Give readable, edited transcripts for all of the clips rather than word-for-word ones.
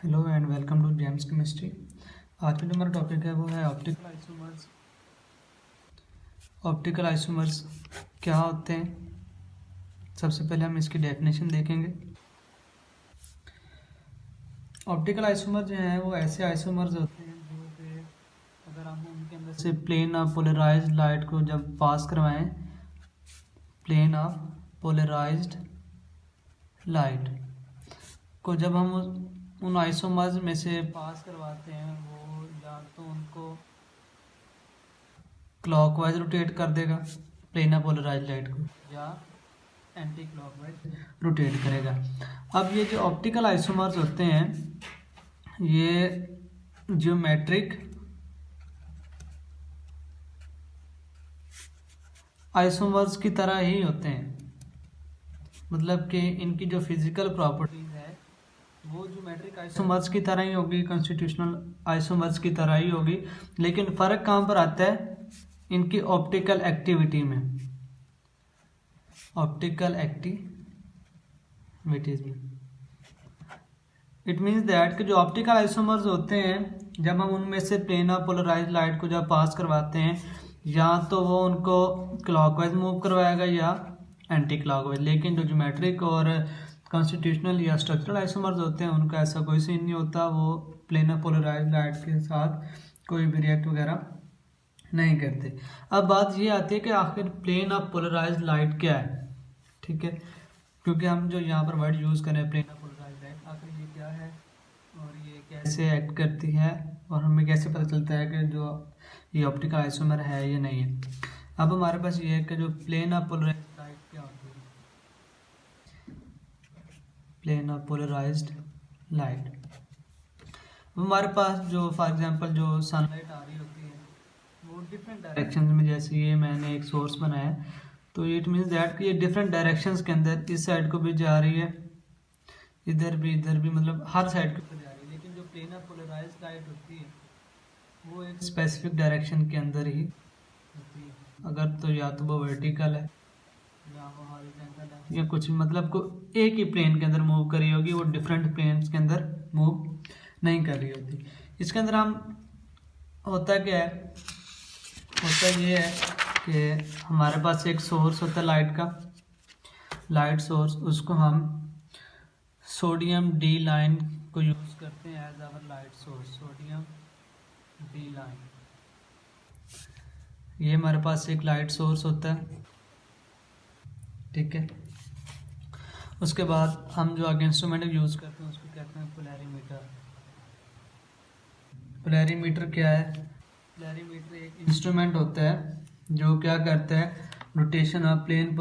Hello and welcome to James chemistry. आज का जो हमारा टॉपिक है वो है ऑप्टिकल आइसोमर्स। ऑप्टिकल आइसोमर्स क्या होते हैं? सबसे पहले हम इसकी डेफिनेशन देखेंगे। ऑप्टिकल आइसोमर जो हैं वो ऐसे आइसोमर्स होते हैं जो कि अगर हम उनके अंदर से प्लेन ऑफ पोलराइज्ड लाइट को जब पास करवाएं, प्लेन ऑफ पोलराइज्ड लाइट को जब हम उन आइसोमर्स में से पास करवाते हैं, वो या तो उनको क्लॉकवाइज रोटेट कर देगा प्लेन ऑफ पोलराइज्ड लाइट को, या एंटी क्लॉकवाइज रोटेट करेगा। अब ये जो ऑप्टिकल आइसोमर्स होते हैं ये ज्योमेट्रिक आइसोमर्स की तरह ही होते हैं, मतलब कि इनकी जो फिजिकल प्रॉपर्टीज है वो ज्योमेट्रिक आइसोमर्स की तरह ही होगी, कॉन्स्टिट्यूशनल आइसोमर्स की तरह ही होगी। लेकिन फ़र्क कहाँ पर आता है? इनकी ऑप्टिकल एक्टिविटी में, ऑप्टिकल एक्टिविटीज में। इट मीन्स दैट कि जो ऑप्टिकल आइसोमर्स होते हैं जब हम उनमें से प्लेन ऑफ पोलराइज्ड लाइट को जब पास करवाते हैं, या तो वो उनको क्लॉकवाइज मूव करवाएगा या एंटी क्लॉकवाइज। लेकिन जो ज्योमेट्रिक और कॉन्स्टिट्यूशनल या स्ट्रक्चरल आइसोमर्स होते हैं उनका ऐसा कोई सीन नहीं होता, वो प्लेन ऑफ पोलराइज्ड लाइट के साथ कोई भी रिएक्ट वगैरह नहीं करते। अब बात ये आती है कि आखिर प्लेन ऑफ पोलराइज्ड लाइट क्या है, ठीक है? क्योंकि हम जो यहाँ पर वर्ड यूज़ करें प्लेन ऑफ पोलराइज्ड लाइट, आखिर ये क्या है और ये कैसे एक्ट करती है और हमें कैसे पता चलता है कि जो ये ऑप्टिकल आइसोमर है या नहीं है। अब हमारे पास ये है कि जो प्लेन ऑफ पोलराइज्ड लाइट क्या होती है। प्लेन ऑफ पोलराइज्ड लाइट हमारे पास जो फॉर एग्जांपल जो सनलाइट आ रही होती है वो डिफरेंट डायरेक्शन में, जैसे ये मैंने एक सोर्स बनाया है तो इट मीन्स दैट कि ये डिफरेंट डायरेक्शंस के अंदर इस साइड को भी जा रही है, इधर भी, मतलब हर साइड के ऊपर जा रही है। लेकिन जो प्लेन ऑफ पोलराइज्ड लाइट होती है वो एक स्पेसिफिक डायरेक्शन के अंदर ही होती है। अगर तो या तो वो वर्टिकल है या वो हॉरिजॉन्टल है या कुछ, मतलब को एक ही प्लेन के अंदर मूव कर रही होगी, वो डिफरेंट प्लेन्स के अंदर मूव नहीं कर रही होती। इसके अंदर हम होता क्या है, होता ये है कि हमारे पास एक सोर्स होता है लाइट का, लाइट सोर्स, उसको हम सोडियम डी लाइन को यूज़ करते हैं as our light source, sodium D line. ये हमारे पास एक लाइट सोर्स होता है, ठीक है। उसके बाद हम जो आगे इंस्ट्रूमेंट यूज़ करते हैं उसको कहते हैं पोलैरीमीटर। पोलैरीमीटर क्या है? पोलैरीमीटर एक इंस्ट्रूमेंट होता है जो क्या करता है, rotation of plane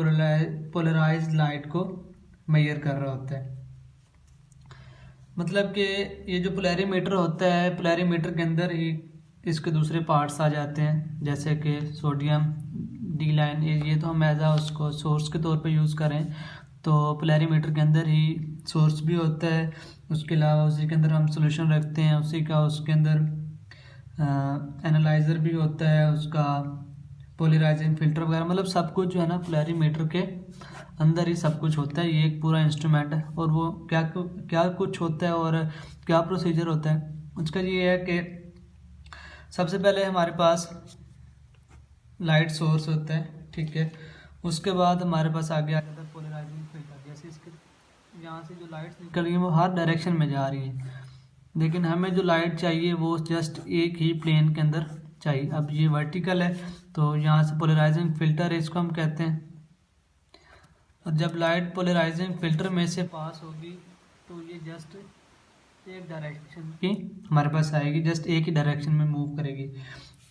polarised light को मेजर कर रहा होता है। मतलब कि ये जो पोलैरीमीटर होता है, पोलैरीमीटर के अंदर ही इसके दूसरे पार्ट्स आ जाते हैं, जैसे कि सोडियम डी लाइन, ये तो हम एज आ उसको सोर्स के तौर पे यूज़ करें तो पोलैरीमीटर के अंदर ही सोर्स भी होता है। उसके अलावा उसी के अंदर हम सोल्यूशन रखते हैं, उसी का उसके अंदर एनालाइज़र भी होता है, उसका पोलराइजिंग फिल्टर वगैरह, मतलब सब कुछ जो है ना पोलैरीमीटर के अंदर ही सब कुछ होता है। ये एक पूरा इंस्ट्रूमेंट है। और वो क्या क्या कुछ होता है और क्या प्रोसीजर होता है उसका, ये है कि सबसे पहले हमारे पास लाइट सोर्स होता है, ठीक है। उसके बाद हमारे पास आगे आ जाता है पोलराइजिंग फिल्टर। जैसे इसके यहाँ से जो लाइट्स निकल रही है वो हर डायरेक्शन में जा रही है, लेकिन हमें जो लाइट चाहिए वो जस्ट एक ही प्लेन के अंदर चाहिए। अब ये वर्टिकल है तो यहाँ से पोलराइजिंग फिल्टर है, इसको हम कहते हैं। और जब लाइट पोलराइजिंग फिल्टर में से पास होगी तो ये जस्ट एक डायरेक्शन की हमारे पास आएगी, जस्ट एक ही डायरेक्शन में मूव करेगी।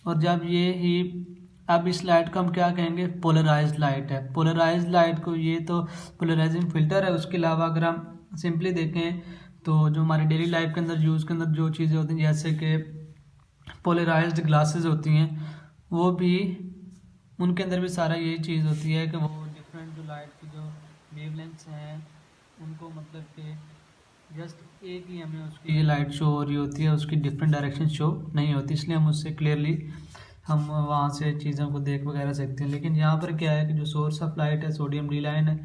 और जब ये ही, अब इस लाइट को हम क्या कहेंगे? पोलराइज्ड लाइट है। पोलराइज्ड लाइट को, ये तो पोलराइजिंग फिल्टर है। उसके अलावा अगर हम सिंपली देखें तो जो हमारी डेली लाइफ के अंदर यूज़ के अंदर जो चीज़ें होती हैं, जैसे कि पोलराइज्ड ग्लासेस होती हैं, वो भी, उनके अंदर भी सारा यही चीज़ होती है कि वो डिफरेंट जो लाइट की जो वेवलेंथ्स हैं उनको, मतलब कि जस्ट एक ही हमें उसकी ये लाइट शो हो रही होती है, उसकी डिफरेंट डायरेक्शन शो नहीं होती, इसलिए हम उससे क्लियरली हम वहाँ से चीज़ों को देख वगैरह सकते हैं। लेकिन यहाँ पर क्या है कि जो सोर्स ऑफ लाइट है सोडियम डी लाइन है,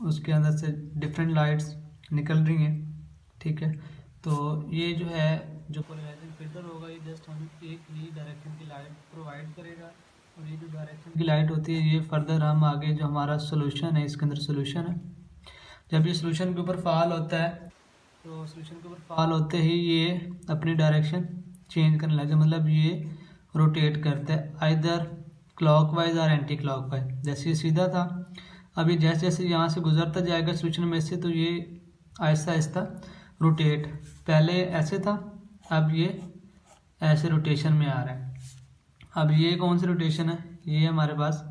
उसके अंदर से डिफरेंट लाइट्स निकल रही हैं, ठीक है। तो ये जो है जो पोलराइजिंग फिल्टर होगा ये जस्ट हमें एक ही डायरेक्शन की लाइट प्रोवाइड करेगा, और ये जो डायरेक्शन की लाइट होती है ये फर्दर हम आगे जो हमारा सोल्यूशन है इसके अंदर सोल्यूशन है, जब ये सोल्यूशन के ऊपर फाल होता है तो सोल्यूशन के ऊपर फाल होते ही ये अपनी डायरेक्शन चेंज करने लगे, मतलब ये रोटेट करता है आइदर क्लॉकवाइज और एंटी क्लॉकवाइज। जैसे ये सीधा था, अभी जैसे जैसे यहाँ से गुजरता जाएगा सोल्यूशन में से तो ये आहिस्ता आहिस्ता रोटेट, पहले ऐसे था अब ये ऐसे रोटेशन में आ रहा है। अब ये कौन सी रोटेशन है, ये हमारे पास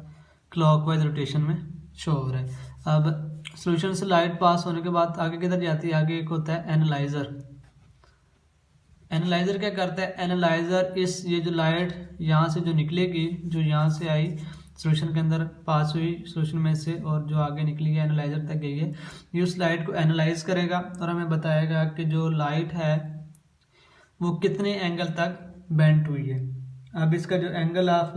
क्लॉकवाइज रोटेशन में शो हो रहा है। अब सॉल्यूशन से लाइट पास होने के बाद आगे किधर जाती है, आगे एक होता है एनालाइजर। एनालाइजर क्या करता है, एनालाइजर इस ये जो लाइट यहाँ से जो निकलेगी, जो यहाँ से आई सॉल्यूशन के अंदर पास हुई सॉल्यूशन में से और जो आगे निकली है एनालाइजर तक गई है, ये उस लाइट को एनालाइज करेगा और हमें बताएगा कि जो लाइट है वो कितने एंगल तक बेंट हुई है। अब इसका जो एंगल ऑफ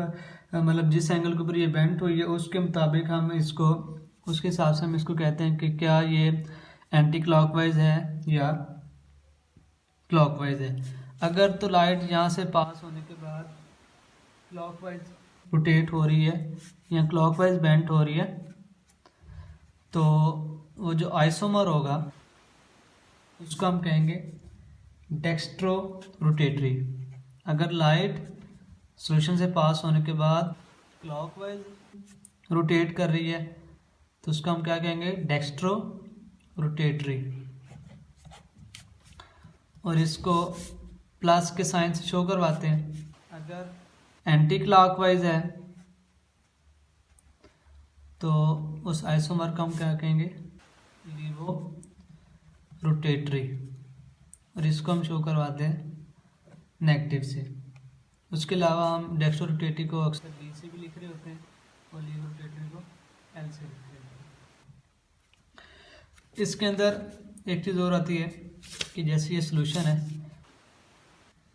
मतलब जिस एंगल के ऊपर ये बेंट हुई है उसके मुताबिक हम इसको उसके हिसाब से हम इसको कहते हैं कि क्या ये एंटी क्लॉकवाइज है या क्लॉकवाइज है। अगर तो लाइट यहाँ से पास होने के बाद क्लॉकवाइज रोटेट हो रही है या क्लॉकवाइज बेंट हो रही है तो वो जो आइसोमर होगा उसको हम कहेंगे डेक्स्ट्रो रोटेटरी। अगर लाइट सॉल्यूशन से पास होने के बाद क्लॉकवाइज रोटेट कर रही है तो उसको हम क्या कहेंगे, डेक्स्ट्रो रोटेटरी। और इसको प्लस के साइन से शो करवाते हैं। अगर एंटी क्लॉकवाइज है तो उस आइसोमर को हम क्या कहेंगे, लीवो रोटेटरी, और इसको हम शो करवाते हैं नेगेटिव से। उसके अलावा हम डेक्स्ट्रो रोटेटरी को अक्सर डी से भी लिख रहे होते हैं और लीवो रोटेटरी को एल से लिख रहे होते हैं। इसके अंदर एक चीज़ और आती है कि जैसे ये सोल्यूशन है,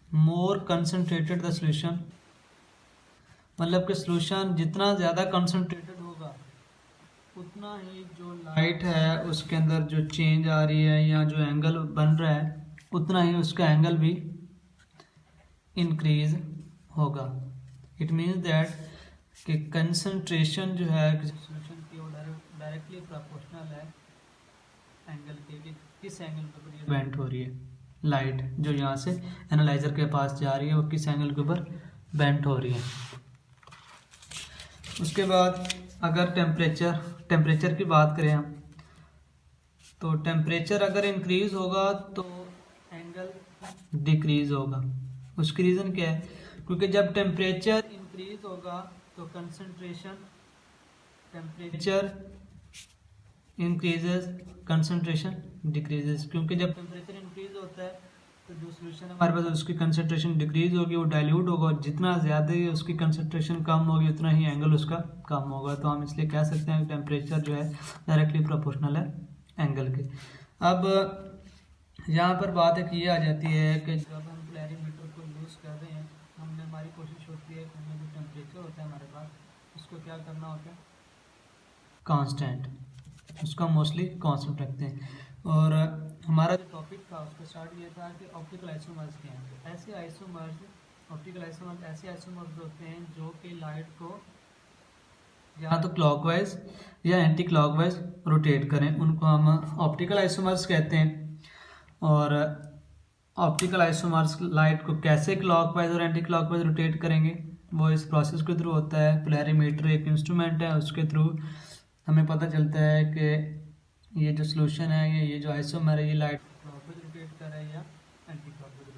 मोर कंसनट्रेटेड द सोल्यूशन, मतलब कि सोल्यूशन जितना ज़्यादा कंसनट्रेटेड होगा उतना ही जो लाइट है उसके अंदर जो चेंज आ रही है या जो एंगल बन रहा है उतना ही उसका एंगल भी इंक्रीज होगा। इट मीन्स दैट कि कंसंट्रेशन जो है किसी सोल्यूशन की वो डायरेक्टली प्रोपोर्शनल है एंगल के, कि किस एंगल के ऊपर ये बेंट हो रही है लाइट जो यहाँ से एनालाइजर के पास जा रही है वो किस एंगल के ऊपर बेंट हो रही है। उसके बाद अगर टेम्परेचर की बात करें हम, तो टेम्परेचर अगर इंक्रीज होगा तो एंगल डिक्रीज होगा। उसकी रीज़न क्या है, क्योंकि जब टेम्परेचर इंक्रीज होगा तो concentration, temperature increases concentration decreases, क्योंकि जब टेम्परेचर इंक्रीज होता है तो जो सोल्यूशन है हमारे पास उसकी कंसंट्रेशन डिक्रीज होगी, वो डाइल्यूट होगा, और जितना ज़्यादा ही उसकी कंसंट्रेशन कम होगी उतना ही एंगल उसका कम होगा। तो हम इसलिए कह सकते हैं कि टेम्परेचर जो है डायरेक्टली प्रोपोर्शनल है एंगल के। अब यहाँ पर बात एक ये आ जाती है कि जब हम पोलैरिमीटर को यूज़ कर रहे हैं, हमने हमारी कोशिश होती है कि हमें जो टेम्परेचर होता है हमारे पास उसको क्या करना होता है, कांस्टेंट, उसका मोस्टली कांस्टेंट रखते हैं। और हमारा जो टॉपिक था उसका स्टार्ट ये था कि ऑप्टिकल आइसोमर्स क्या हैं। ऐसे आइसोमर्स, ऑप्टिकल आइसोमर्स ऐसे आइसोमर्स होते हैं जो कि लाइट को या तो क्लॉकवाइज या एंटी क्लॉकवाइज रोटेट करें, उनको हम ऑप्टिकल आइसोमर्स कहते हैं। और ऑप्टिकल आइसोमर्स लाइट को कैसे क्लॉकवाइज और एंटी क्लॉकवाइज रोटेट करेंगे वो इस प्रोसेस के थ्रू होता है। पोलैरिमीटर एक इंस्ट्रूमेंट है, उसके थ्रू हमें पता चलता है कि ये जो सोल्यूशन है ये जो आइसोमर है ये लाइट को क्लॉकवाइज रोटेट कर रहा है या एंटी क्लॉकवाइज